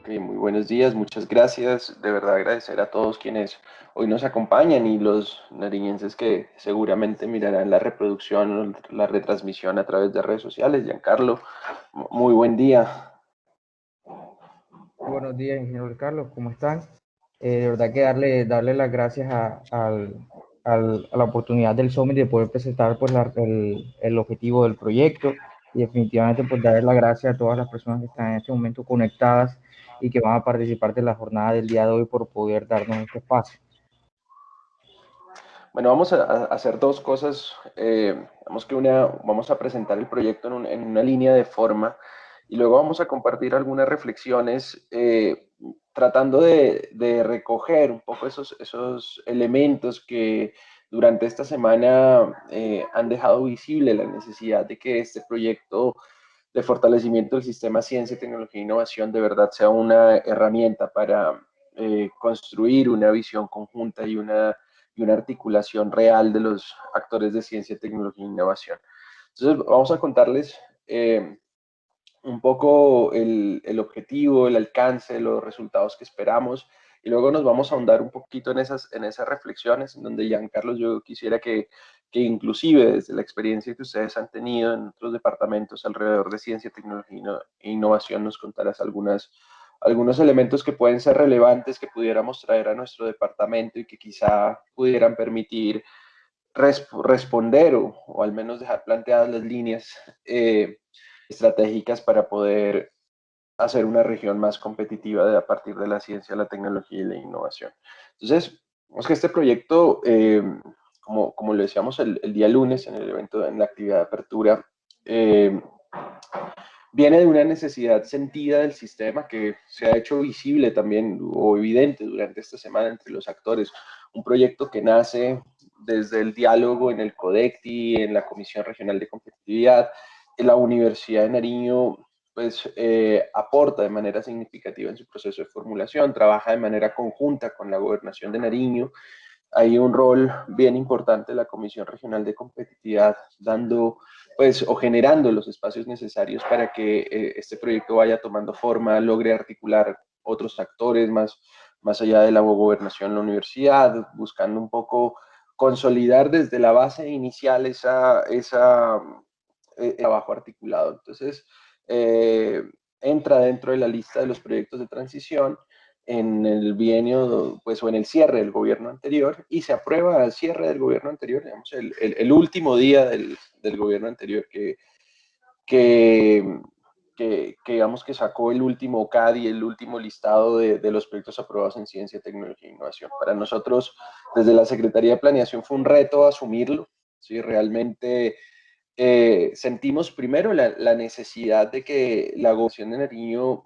Ok, muy buenos días, muchas gracias. De verdad agradecer a todos quienes hoy nos acompañan y los nariñenses que seguramente mirarán la reproducción o la retransmisión a través de redes sociales. Giancarlo, muy buen día. Buenos días, ingeniero Carlos, ¿cómo están? De verdad que darle las gracias a la oportunidad del Summit de poder presentar pues, el objetivo del proyecto y definitivamente pues darle las gracias a todas las personas que están en este momento conectadas y que van a participar de la jornada del día de hoy por poder darnos este espacio. Bueno, vamos a hacer dos cosas. Vamos a presentar el proyecto en una línea de forma y luego vamos a compartir algunas reflexiones tratando de recoger un poco esos elementos que durante esta semana han dejado visible la necesidad de que este proyecto de fortalecimiento del sistema ciencia, tecnología e innovación de verdad sea una herramienta para construir una visión conjunta y una articulación real de los actores de ciencia, tecnología e innovación. Entonces, vamos a contarles un poco el objetivo, el alcance, los resultados que esperamos y luego nos vamos a ahondar un poquito en esas reflexiones en donde, Giancarlo, yo quisiera que inclusive desde la experiencia que ustedes han tenido en otros departamentos alrededor de ciencia, tecnología e innovación nos contaras algunos elementos que pueden ser relevantes que pudiéramos traer a nuestro departamento y que quizá pudieran permitir responder o al menos dejar planteadas las líneas estratégicas para poder hacer una región más competitiva a partir de la ciencia, la tecnología y la innovación. Entonces, vemos que este proyecto, como lo decíamos el día lunes en el evento, en la actividad de apertura, viene de una necesidad sentida del sistema que se ha hecho visible también o evidente durante esta semana entre los actores. Un proyecto que nace desde el diálogo en el CODECTI, en la Comisión Regional de Competitividad, en la Universidad de Nariño, pues aporta de manera significativa en su proceso de formulación, trabaja de manera conjunta con la Gobernación de Nariño. Hay un rol bien importante de la Comisión Regional de Competitividad dando pues o generando los espacios necesarios para que este proyecto vaya tomando forma, logre articular otros actores más allá de la gobernación, la universidad, buscando un poco consolidar desde la base inicial trabajo articulado. Entonces, entra dentro de la lista de los proyectos de transición en el bienio, pues, o en el cierre del gobierno anterior, y se aprueba al cierre del gobierno anterior, digamos, el último día del gobierno anterior que, digamos que sacó el último CAD y el último listado de los proyectos aprobados en ciencia, tecnología e innovación. Para nosotros, desde la Secretaría de Planeación, fue un reto asumirlo, ¿sí? Realmente sentimos primero la necesidad de que la gobernación de Nariño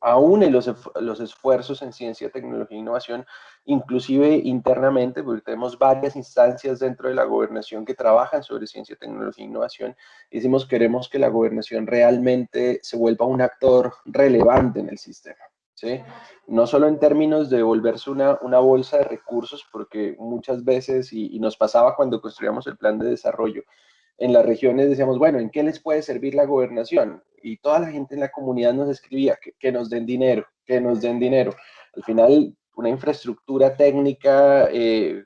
aúne los esfuerzos en ciencia, tecnología e innovación, inclusive internamente, porque tenemos varias instancias dentro de la gobernación que trabajan sobre ciencia, tecnología e innovación, y decimos queremos que la gobernación realmente se vuelva un actor relevante en el sistema. ¿Sí? No solo en términos de volverse una bolsa de recursos, porque muchas veces, y nos pasaba cuando construíamos el plan de desarrollo, en las regiones decíamos, bueno, ¿en qué les puede servir la gobernación? Y toda la gente en la comunidad nos escribía que nos den dinero, que nos den dinero. Al final, una infraestructura técnica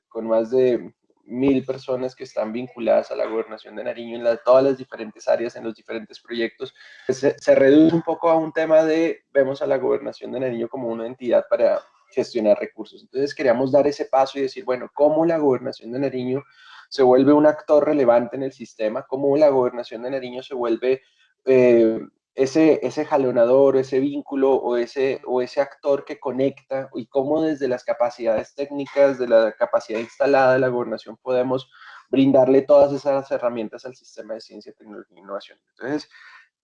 con más de 1000 personas que están vinculadas a la gobernación de Nariño en todas las diferentes áreas, en los diferentes proyectos, pues se reduce un poco a un tema de, vemos a la gobernación de Nariño como una entidad para gestionar recursos. Entonces queríamos dar ese paso y decir, bueno, ¿cómo la gobernación de Nariño se vuelve un actor relevante en el sistema? ¿Cómo la gobernación de Nariño se vuelve eh, ese jalonador, ese vínculo o ese actor que conecta y cómo desde las capacidades técnicas, de la capacidad instalada de la gobernación podemos brindarle todas esas herramientas al sistema de ciencia, tecnología e innovación? Entonces,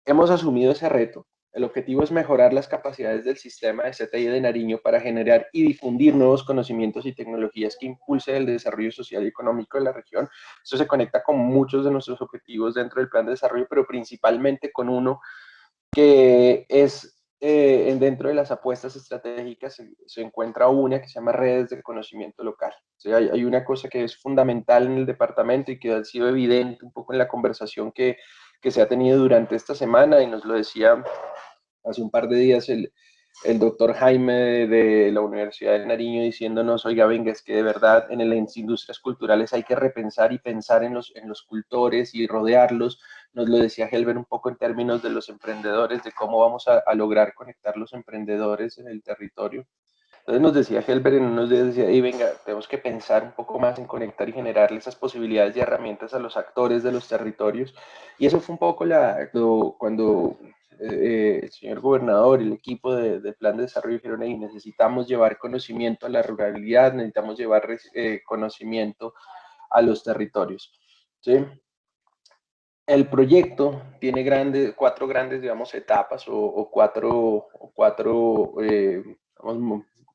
hemos asumido ese reto. El objetivo es mejorar las capacidades del sistema de CTI de Nariño para generar y difundir nuevos conocimientos y tecnologías que impulsen el desarrollo social y económico de la región. Esto se conecta con muchos de nuestros objetivos dentro del plan de desarrollo, pero principalmente con uno que es dentro de las apuestas estratégicas se encuentra una que se llama redes de conocimiento local. O sea, hay una cosa que es fundamental en el departamento y que ha sido evidente un poco en la conversación que se ha tenido durante esta semana y nos lo decía hace un par de días el doctor Jaime de la Universidad de Nariño diciéndonos, oiga, venga, es que de verdad en las industrias culturales hay que repensar y pensar en los cultores y rodearlos. Nos lo decía Helber un poco en términos de los emprendedores, de cómo vamos a lograr conectar los emprendedores en el territorio. Entonces nos decía Helber en unos días, decía, y venga, tenemos que pensar un poco más en conectar y generarle esas posibilidades y herramientas a los actores de los territorios. Y eso fue un poco cuando el señor gobernador y el equipo de Plan de Desarrollo dijeron, hey, necesitamos llevar conocimiento a la ruralidad, necesitamos llevar conocimiento a los territorios. ¿Sí? El proyecto tiene cuatro grandes, digamos, etapas o cuatro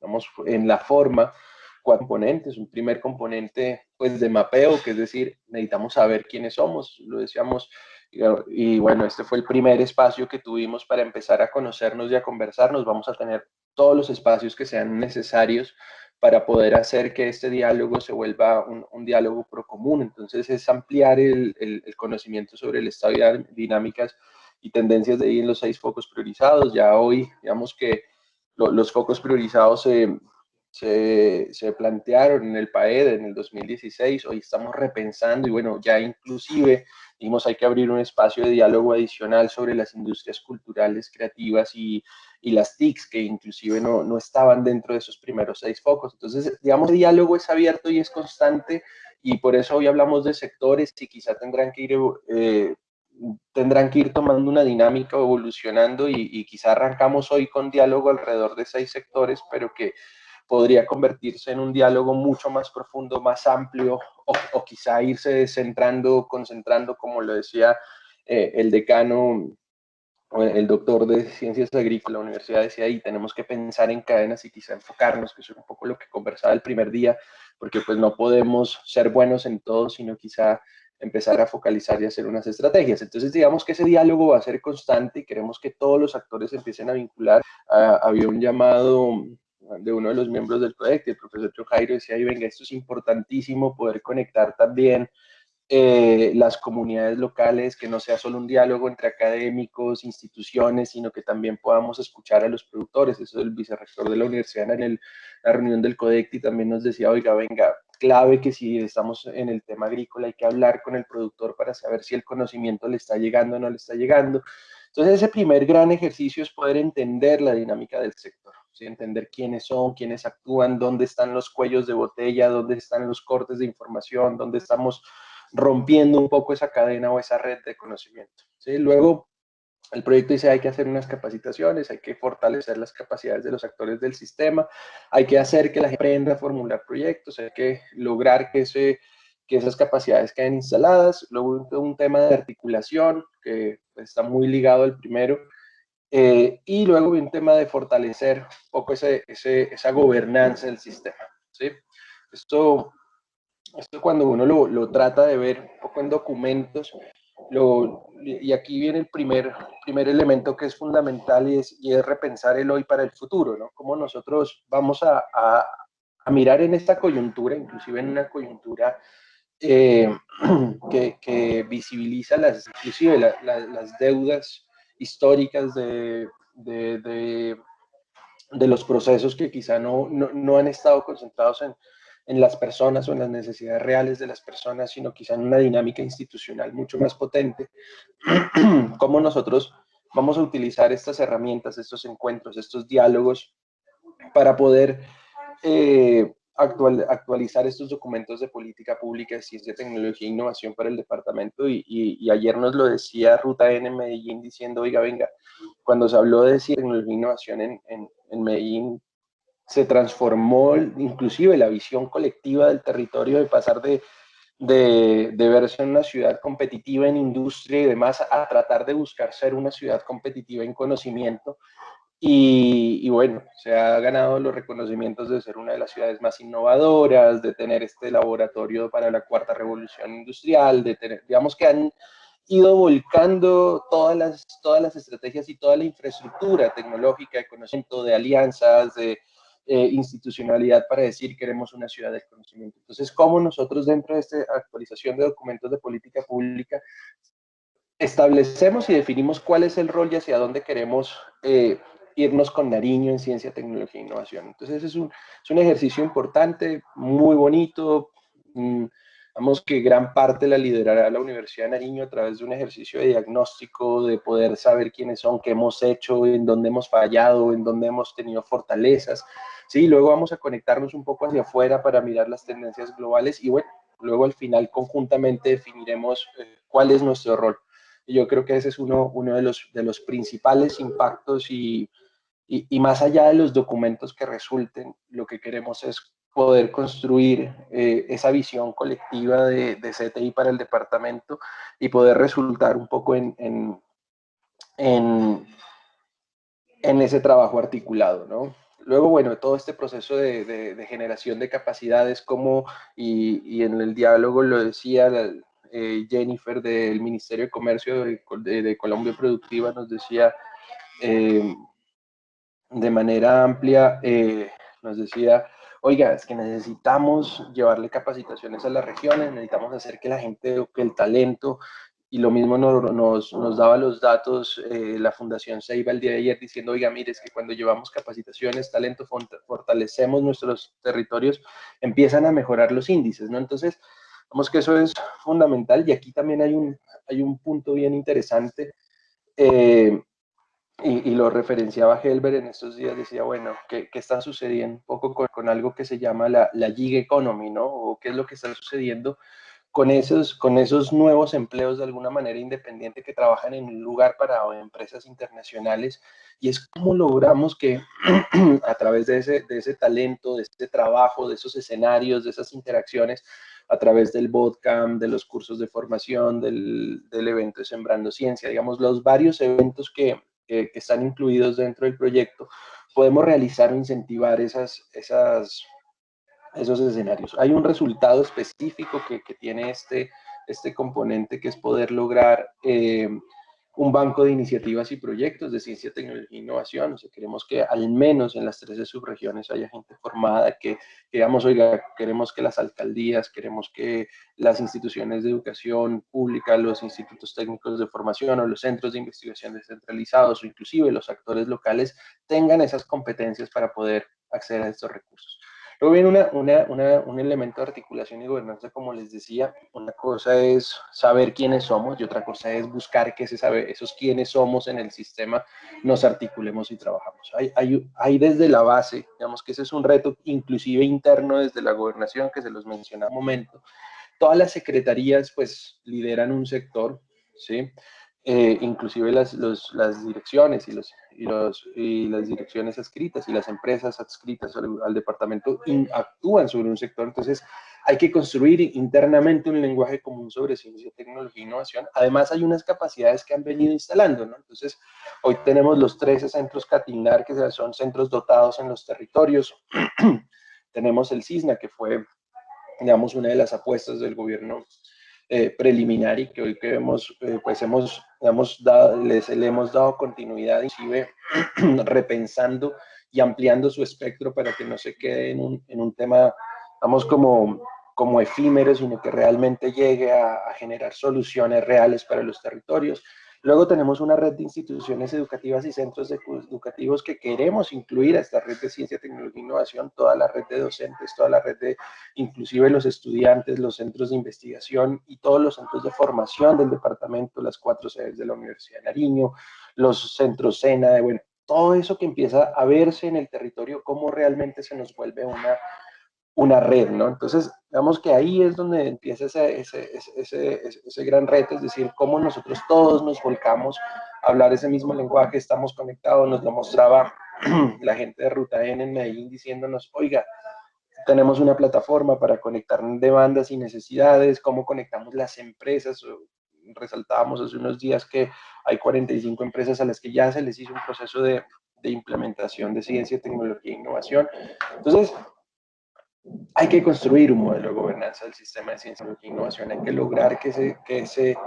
vamos, en la forma, cuatro componentes. Un primer componente, pues, de mapeo, que es decir, necesitamos saber quiénes somos, lo decíamos, y bueno, este fue el primer espacio que tuvimos para empezar a conocernos y a conversarnos. Vamos a tener todos los espacios que sean necesarios para poder hacer que este diálogo se vuelva un diálogo pro común. Entonces es ampliar el conocimiento sobre el estado de dinámicas y tendencias de ahí en los 6 focos priorizados. Ya hoy, digamos que los focos priorizados se plantearon en el PAED en el 2016, hoy estamos repensando y bueno, ya inclusive dijimos hay que abrir un espacio de diálogo adicional sobre las industrias culturales, creativas y las TICs, que inclusive no estaban dentro de esos primeros 6 focos. Entonces, digamos, el diálogo es abierto y es constante, y por eso hoy hablamos de sectores y quizá tendrán que ir tomando una dinámica, evolucionando, y quizá arrancamos hoy con diálogo alrededor de 6 sectores, pero que podría convertirse en un diálogo mucho más profundo, más amplio, o quizá irse centrando, concentrando, como lo decía el decano, el doctor de Ciencias Agrícolas de la universidad, decía, ahí tenemos que pensar en cadenas y quizá enfocarnos, que eso es un poco lo que conversaba el primer día, porque pues no podemos ser buenos en todo, sino quizá empezar a focalizar y hacer unas estrategias. Entonces, digamos que ese diálogo va a ser constante y queremos que todos los actores empiecen a vincular. Había un llamado de uno de los miembros del proyecto, el profesor Jairo, decía, ahí venga, esto es importantísimo, poder conectar también las comunidades locales, que no sea solo un diálogo entre académicos, instituciones, sino que también podamos escuchar a los productores. Eso el vicerrector de la universidad en la reunión del CODECTI también nos decía, oiga, venga, clave que si estamos en el tema agrícola hay que hablar con el productor para saber si el conocimiento le está llegando o no le está llegando. Entonces ese primer gran ejercicio es poder entender la dinámica del sector, ¿sí? Entender quiénes son, quiénes actúan, dónde están los cuellos de botella, dónde están los cortes de información, dónde estamos rompiendo un poco esa cadena o esa red de conocimiento. ¿Sí? Luego, el proyecto dice hay que hacer unas capacitaciones, hay que fortalecer las capacidades de los actores del sistema, hay que hacer que la gente aprenda a formular proyectos, hay que lograr que esas capacidades queden instaladas. Luego un tema de articulación que está muy ligado al primero, y luego un tema de fortalecer un poco esa gobernanza del sistema. ¿Sí? Esto cuando uno lo trata de ver un poco en documentos, y aquí viene el primer elemento que es fundamental, y es repensar el hoy para el futuro, ¿no? Cómo nosotros vamos a mirar en esta coyuntura, inclusive en una coyuntura eh, que visibiliza inclusive las deudas históricas de los procesos que quizá no han estado concentrados en las personas o en las necesidades reales de las personas, sino quizá en una dinámica institucional mucho más potente. Cómo nosotros vamos a utilizar estas herramientas, estos encuentros, estos diálogos para poder actualizar estos documentos de política pública de ciencia, tecnología e innovación para el departamento. Y ayer nos lo decía Ruta N en Medellín diciendo, oiga, venga, cuando se habló de ciencia, tecnología e innovación en Medellín, se transformó inclusive la visión colectiva del territorio, de pasar de verse en una ciudad competitiva en industria y demás, a tratar de buscar ser una ciudad competitiva en conocimiento. Y bueno, se ha ganado los reconocimientos de ser una de las ciudades más innovadoras, de tener este laboratorio para la cuarta revolución industrial, de tener, digamos que han ido volcando todas las estrategias y toda la infraestructura tecnológica, de conocimiento, de alianzas, de institucionalidad para decir queremos una ciudad del conocimiento. Entonces, ¿cómo nosotros dentro de esta actualización de documentos de política pública establecemos y definimos cuál es el rol y hacia dónde queremos irnos con Nariño en ciencia, tecnología e innovación. Entonces es un ejercicio importante, muy bonito. Vamos que gran parte la liderará la Universidad de Nariño a través de un ejercicio de diagnóstico, de poder saber quiénes son, qué hemos hecho, en dónde hemos fallado, en dónde hemos tenido fortalezas. Sí, luego vamos a conectarnos un poco hacia afuera para mirar las tendencias globales y bueno, luego al final conjuntamente definiremos cuál es nuestro rol. Y yo creo que ese es uno de los principales impactos y más allá de los documentos que resulten, lo que queremos es poder construir esa visión colectiva de CTI para el departamento y poder resultar un poco en, en ese trabajo articulado, ¿no? Luego, bueno, todo este proceso de generación de capacidades, como, y en el diálogo lo decía Jennifer del Ministerio de Comercio de Colombia Productiva, nos decía de manera amplia, nos decía, oiga, es que necesitamos llevarle capacitaciones a las regiones, necesitamos hacer que la gente, que el talento, y lo mismo nos daba los datos la Fundación Ceiba el día de ayer diciendo, oiga, mire, es que cuando llevamos capacitaciones, talento, fortalecemos nuestros territorios, empiezan a mejorar los índices, ¿no? Entonces, vamos que eso es fundamental y aquí también hay un punto bien interesante. Y lo referenciaba Helber en estos días, decía, bueno, ¿qué está sucediendo un poco con algo que se llama la gig economy, ¿no? O qué es lo que está sucediendo con esos nuevos empleos de alguna manera independiente que trabajan en un lugar para empresas internacionales, y es cómo logramos que a través de ese talento, de ese trabajo, de esos escenarios, de esas interacciones, a través del bootcamp, de los cursos de formación, del evento de Sembrando Ciencia, digamos, los varios eventos que están incluidos dentro del proyecto, podemos realizar o incentivar esos escenarios. Hay un resultado específico que tiene este componente, que es poder lograr un banco de iniciativas y proyectos de ciencia, tecnología e innovación. O sea, queremos que al menos en las 13 subregiones haya gente formada, que digamos, oiga, queremos que las alcaldías, queremos que las instituciones de educación pública, los institutos técnicos de formación o los centros de investigación descentralizados o inclusive los actores locales tengan esas competencias para poder acceder a estos recursos. Luego viene un elemento de articulación y gobernanza, como les decía. Una cosa es saber quiénes somos y otra cosa es buscar que esos quiénes somos en el sistema nos articulemos y trabajamos. Hay desde la base, digamos que ese es un reto inclusive interno desde la gobernación, que se los menciona un momento. Todas las secretarías pues lideran un sector, ¿sí? Inclusive las direcciones y las direcciones adscritas y las empresas adscritas al departamento actúan sobre un sector. Entonces hay que construir internamente un lenguaje común sobre ciencia, tecnología e innovación. Además hay unas capacidades que han venido instalando, ¿no? Entonces hoy tenemos los 13 centros Catilnar, que son centros dotados en los territorios. Tenemos el CISNA, que fue, digamos, una de las apuestas del gobierno preliminar, y que hoy que pues le hemos dado continuidad, inclusive repensando y ampliando su espectro para que no se quede en un tema, vamos, como efímero, sino que realmente llegue a generar soluciones reales para los territorios. Luego tenemos una red de instituciones educativas y centros educativos que queremos incluir a esta red de ciencia, tecnología e innovación, toda la red de docentes, toda la red de inclusive los estudiantes, los centros de investigación y todos los centros de formación del departamento, las 4 sedes de la Universidad de Nariño, los centros SENA, bueno, todo eso que empieza a verse en el territorio, cómo realmente se nos vuelve una red, ¿no? Entonces, digamos que ahí es donde empieza ese gran reto, es decir, cómo nosotros todos nos volcamos a hablar ese mismo lenguaje, estamos conectados. Nos lo mostraba la gente de Ruta N en Medellín diciéndonos, oiga, tenemos una plataforma para conectar demandas y necesidades, cómo conectamos las empresas. Resaltábamos hace unos días que hay 45 empresas a las que ya se les hizo un proceso de implementación de ciencia, tecnología e innovación. Entonces, hay que construir un modelo de gobernanza del sistema de ciencia, tecnología e innovación. Hay que lograr que ese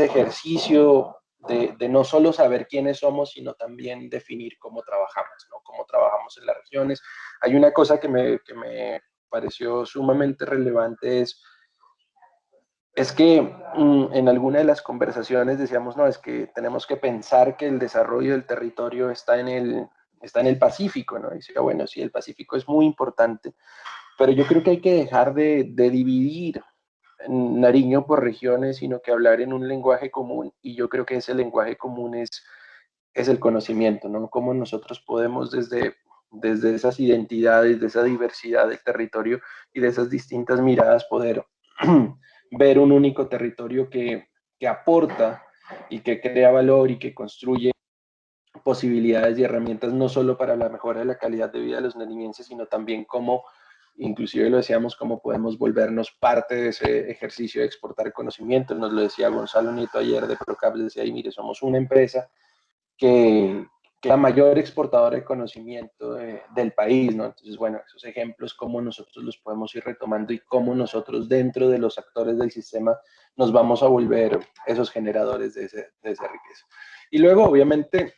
ejercicio de no solo saber quiénes somos, sino también definir cómo trabajamos, ¿no? Cómo trabajamos en las regiones. Hay una cosa que me pareció sumamente relevante, es Es que en alguna de las conversaciones decíamos, no, es que tenemos que pensar que el desarrollo del territorio está en el Pacífico, ¿no? Y decía, bueno, sí, el Pacífico es muy importante, pero yo creo que hay que dejar de dividir Nariño por regiones, sino que hablar en un lenguaje común, y yo creo que ese lenguaje común es el conocimiento, ¿no? Cómo nosotros podemos desde esas identidades, de esa diversidad del territorio y de esas distintas miradas poder ver un único territorio que aporta y que crea valor y que construye posibilidades y herramientas no solo para la mejora de la calidad de vida de los nariñenses, sino también cómo, inclusive lo decíamos, cómo podemos volvernos parte de ese ejercicio de exportar conocimiento. Nos lo decía Gonzalo Nieto ayer de Procap, les decía, y mire, somos una empresa que es la mayor exportadora de conocimiento del país, ¿no? Entonces, bueno, esos ejemplos, cómo nosotros los podemos ir retomando y cómo nosotros dentro de los actores del sistema nos vamos a volver esos generadores de esa riqueza. Y luego, obviamente,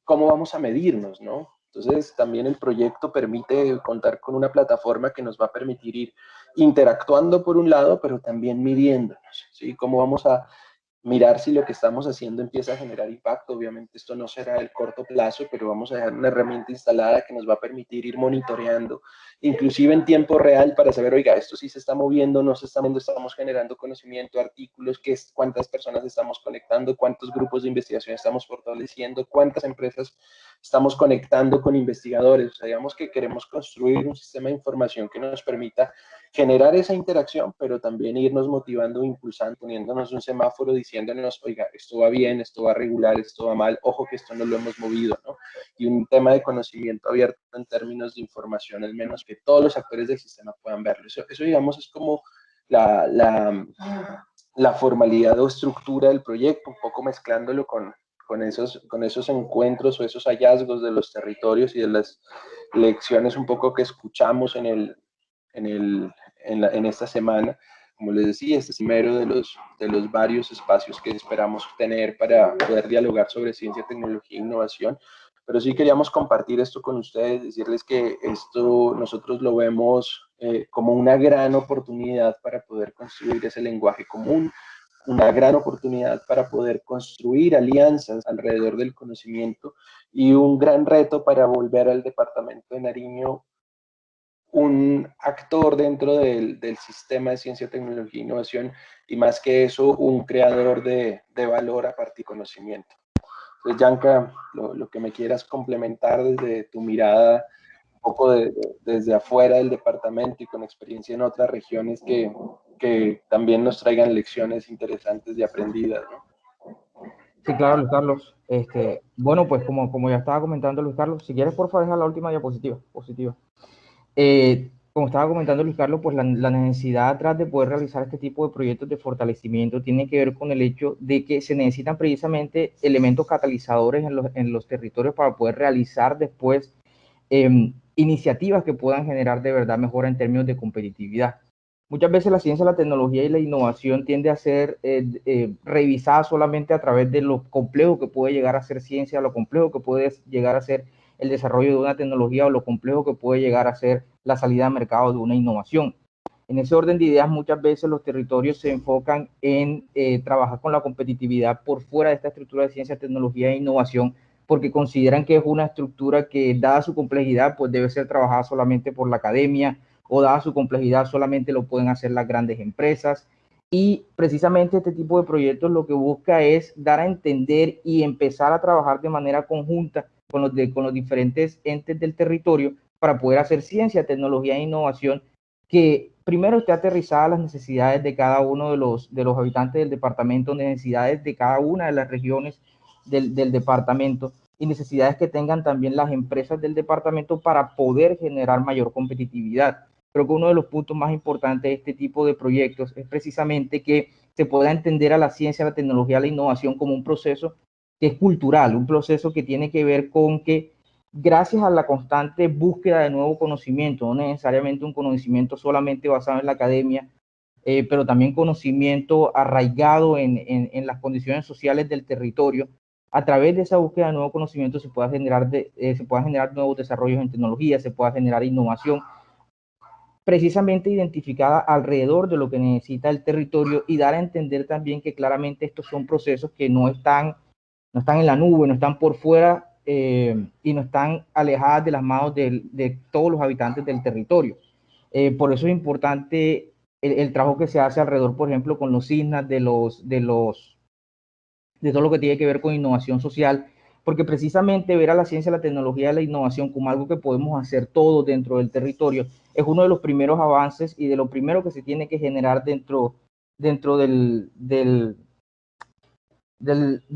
cómo vamos a medirnos, ¿no? Entonces, también el proyecto permite contar con una plataforma que nos va a permitir ir interactuando por un lado, pero también midiéndonos, ¿sí? Cómo vamos a mirar si lo que estamos haciendo empieza a generar impacto. Obviamente esto no será el corto plazo, pero vamos a dejar una herramienta instalada que nos va a permitir ir monitoreando, inclusive en tiempo real, para saber, oiga, esto sí se está moviendo, no se está moviendo, estamos generando conocimiento, artículos, cuántas personas estamos conectando, cuántos grupos de investigación estamos fortaleciendo, cuántas empresas estamos conectando con investigadores. O sea, digamos que queremos construir un sistema de información que nos permita generar esa interacción, pero también irnos motivando, impulsando, poniéndonos un semáforo diciéndonos, oiga, esto va bien, esto va regular, esto va mal, ojo que esto no lo hemos movido, ¿no? Y un tema de conocimiento abierto en términos de información, al menos que todos los actores del sistema puedan verlo. Eso digamos, es como la, la, la formalidad o estructura del proyecto, un poco mezclándolo con esos encuentros o esos hallazgos de los territorios y de las lecciones un poco que escuchamos en, el, en esta semana. Como les decía, este es primero de los varios espacios que esperamos tener para poder dialogar sobre ciencia, tecnología e innovación. Pero sí queríamos compartir esto con ustedes, decirles que esto nosotros lo vemos como una gran oportunidad para poder construir ese lenguaje común, una gran oportunidad para poder construir alianzas alrededor del conocimiento y un gran reto para volver al departamento de Nariño un actor dentro del sistema de ciencia, tecnología e innovación y más que eso, un creador de valor a partir de conocimiento. Entonces, Yanka, lo que me quieras complementar desde tu mirada, un poco desde afuera del departamento y con experiencia en otras regiones que también nos traigan lecciones interesantes y aprendidas, ¿no? Sí, claro, Luis Carlos. Bueno, pues como ya estaba comentando Luis Carlos, si quieres por favor dejar la última diapositiva. Positiva. Como estaba comentando Luis Carlos, pues la necesidad atrás de poder realizar este tipo de proyectos de fortalecimiento tiene que ver con el hecho de que se necesitan precisamente elementos catalizadores en los territorios para poder realizar después iniciativas que puedan generar de verdad mejora en términos de competitividad. Muchas veces la ciencia, la tecnología y la innovación tiende a ser revisada solamente a través de lo complejo que puede llegar a ser ciencia, lo complejo que puede llegar a ser el desarrollo de una tecnología o lo complejo que puede llegar a ser la salida al mercado de una innovación. En ese orden de ideas, muchas veces los territorios se enfocan en trabajar con la competitividad por fuera de esta estructura de ciencia, tecnología e innovación, porque consideran que es una estructura que, dada su complejidad, pues debe ser trabajada solamente por la academia, o dada su complejidad solamente lo pueden hacer las grandes empresas. Y precisamente este tipo de proyectos lo que busca es dar a entender y empezar a trabajar de manera conjunta con los diferentes entes del territorio para poder hacer ciencia, tecnología e innovación que primero esté aterrizada a las necesidades de cada uno de los habitantes del departamento, necesidades de cada una de las regiones del departamento y necesidades que tengan también las empresas del departamento para poder generar mayor competitividad. Creo que uno de los puntos más importantes de este tipo de proyectos es precisamente que se pueda entender a la ciencia, la tecnología, la innovación como un proceso que es cultural, un proceso que tiene que ver con que gracias a la constante búsqueda de nuevo conocimiento, no necesariamente un conocimiento solamente basado en la academia, pero también conocimiento arraigado en las condiciones sociales del territorio, a través de esa búsqueda de nuevo conocimiento se pueda generar nuevos desarrollos en tecnología, se pueda generar innovación, precisamente identificada alrededor de lo que necesita el territorio y dar a entender también que claramente estos son procesos que no están en la nube, no están por fuera y no están alejadas de las manos de todos los habitantes del territorio. Por eso es importante el trabajo que se hace alrededor, por ejemplo, con los ISNAs de todo lo que tiene que ver con innovación social, porque precisamente ver a la ciencia, la tecnología y la innovación como algo que podemos hacer todos dentro del territorio es uno de los primeros avances y de lo primero que se tiene que generar dentro de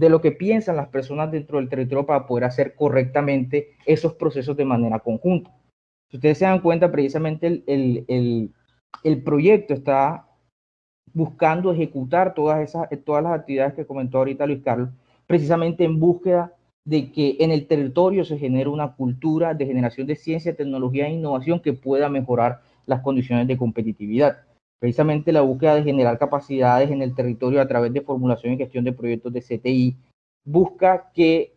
lo que piensan las personas dentro del territorio para poder hacer correctamente esos procesos de manera conjunta. Si ustedes se dan cuenta, precisamente el proyecto está buscando ejecutar todas las actividades que comentó ahorita Luis Carlos, precisamente en búsqueda de que en el territorio se genere una cultura de generación de ciencia, tecnología e innovación que pueda mejorar las condiciones de competitividad. Precisamente la búsqueda de generar capacidades en el territorio a través de formulación y gestión de proyectos de CTI busca que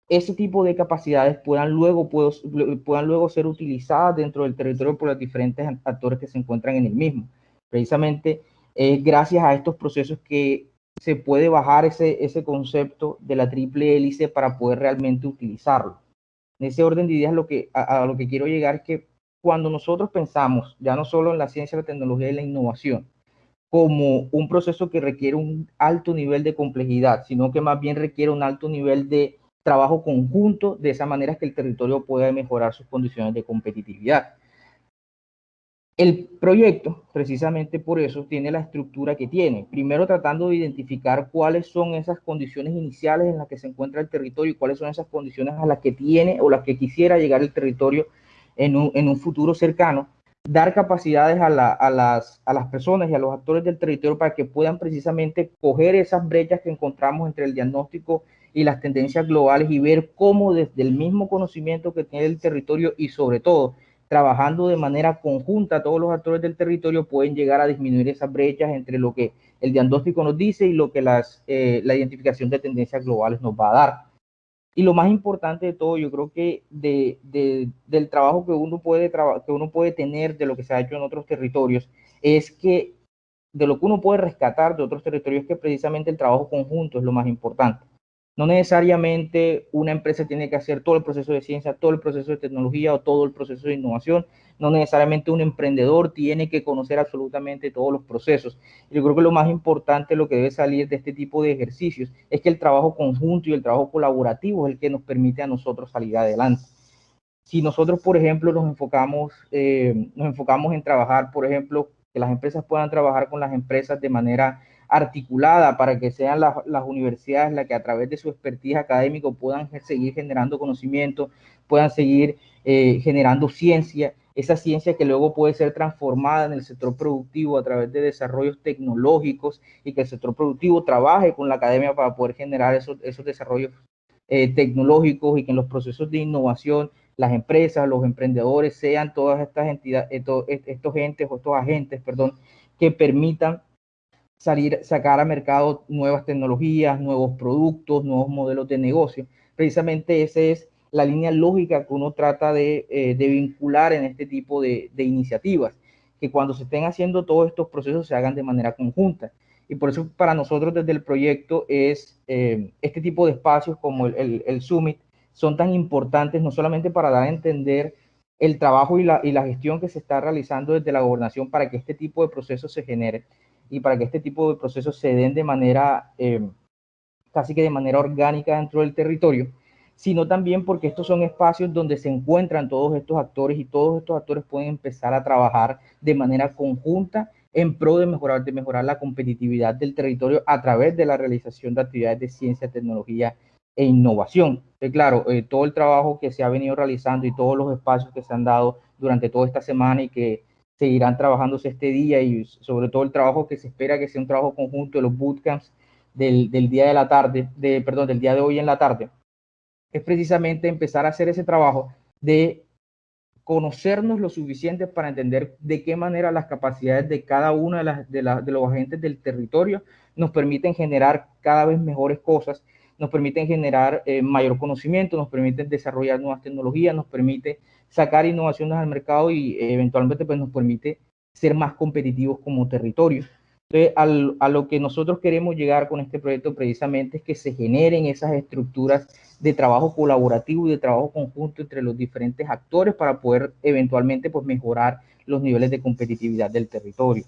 ese tipo de capacidades puedan luego ser utilizadas dentro del territorio por los diferentes actores que se encuentran en el mismo. Precisamente es gracias a estos procesos que se puede bajar ese concepto de la triple hélice para poder realmente utilizarlo. En ese orden de ideas a lo que quiero llegar es que cuando nosotros pensamos ya no solo en la ciencia, la tecnología y la innovación como un proceso que requiere un alto nivel de complejidad, sino que más bien requiere un alto nivel de trabajo conjunto, de esa manera que el territorio pueda mejorar sus condiciones de competitividad. El proyecto, precisamente por eso, tiene la estructura que tiene. Primero tratando de identificar cuáles son esas condiciones iniciales en las que se encuentra el territorio y cuáles son esas condiciones a las que tiene o las que quisiera llegar el territorio en un futuro cercano. Dar capacidades a las personas y a los actores del territorio para que puedan precisamente coger esas brechas que encontramos entre el diagnóstico y las tendencias globales y ver cómo desde el mismo conocimiento que tiene el territorio y sobre todo trabajando de manera conjunta todos los actores del territorio pueden llegar a disminuir esas brechas entre lo que el diagnóstico nos dice y lo que la identificación de tendencias globales nos va a dar. Y lo más importante de todo, yo creo que del trabajo que uno puede tener de lo que se ha hecho en otros territorios, es que de lo que uno puede rescatar de otros territorios es que precisamente el trabajo conjunto es lo más importante. No necesariamente una empresa tiene que hacer todo el proceso de ciencia, todo el proceso de tecnología o todo el proceso de innovación. No necesariamente un emprendedor tiene que conocer absolutamente todos los procesos. Yo creo que lo más importante, lo que debe salir de este tipo de ejercicios, es que el trabajo conjunto y el trabajo colaborativo es el que nos permite a nosotros salir adelante. Si nosotros, por ejemplo, nos enfocamos en trabajar, por ejemplo, que las empresas puedan trabajar con las empresas de manera articulada para que sean las universidades las que a través de su expertise académico puedan seguir generando conocimiento, puedan seguir generando ciencia, esa ciencia que luego puede ser transformada en el sector productivo a través de desarrollos tecnológicos y que el sector productivo trabaje con la academia para poder generar esos desarrollos tecnológicos y que en los procesos de innovación las empresas, los emprendedores sean todas estas entidades, estos entes o estos agentes, perdón, que permitan sacar a mercado nuevas tecnologías, nuevos productos, nuevos modelos de negocio. Precisamente esa es la línea lógica que uno trata de vincular en este tipo de iniciativas, que cuando se estén haciendo todos estos procesos se hagan de manera conjunta. Y por eso para nosotros desde el proyecto es este tipo de espacios como el Summit son tan importantes, no solamente para dar a entender el trabajo y la gestión que se está realizando desde la gobernación para que este tipo de procesos se genere y para que este tipo de procesos se den de manera, casi que de manera orgánica dentro del territorio, sino también porque estos son espacios donde se encuentran todos estos actores y todos estos actores pueden empezar a trabajar de manera conjunta en pro de mejorar la competitividad del territorio a través de la realización de actividades de ciencia, tecnología e innovación. Claro, todo el trabajo que se ha venido realizando y todos los espacios que se han dado durante toda esta semana y que seguirán trabajándose este día y sobre todo el trabajo que se espera que sea un trabajo conjunto de los bootcamps del día de la tarde, del día de hoy en la tarde, es precisamente empezar a hacer ese trabajo de conocernos lo suficiente para entender de qué manera las capacidades de cada uno de los agentes del territorio nos permiten generar cada vez mejores cosas, nos permiten generar mayor conocimiento, nos permiten desarrollar nuevas tecnologías, nos permite sacar innovaciones al mercado y eventualmente pues, nos permite ser más competitivos como territorio. Entonces, a lo que nosotros queremos llegar con este proyecto precisamente es que se generen esas estructuras de trabajo colaborativo y de trabajo conjunto entre los diferentes actores para poder eventualmente pues, mejorar los niveles de competitividad del territorio.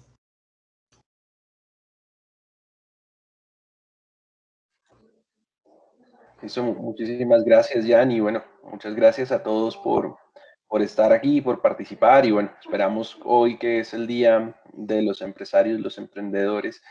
Listo, muchísimas gracias, Jan, y bueno, muchas gracias a todos por estar aquí, por participar, y bueno, esperamos hoy que es el día de los empresarios, los emprendedores,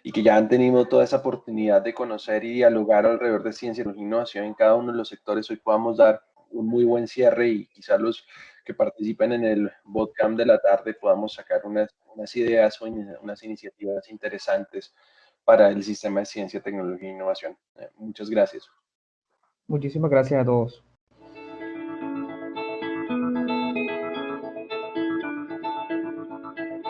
y que ya han tenido toda esa oportunidad de conocer y dialogar alrededor de ciencia e innovación en cada uno de los sectores, hoy podamos dar un muy buen cierre y quizás los que participen en el bootcamp de la tarde podamos sacar unas ideas o unas iniciativas interesantes para el sistema de ciencia, tecnología e innovación. Muchas gracias. Muchísimas gracias a todos.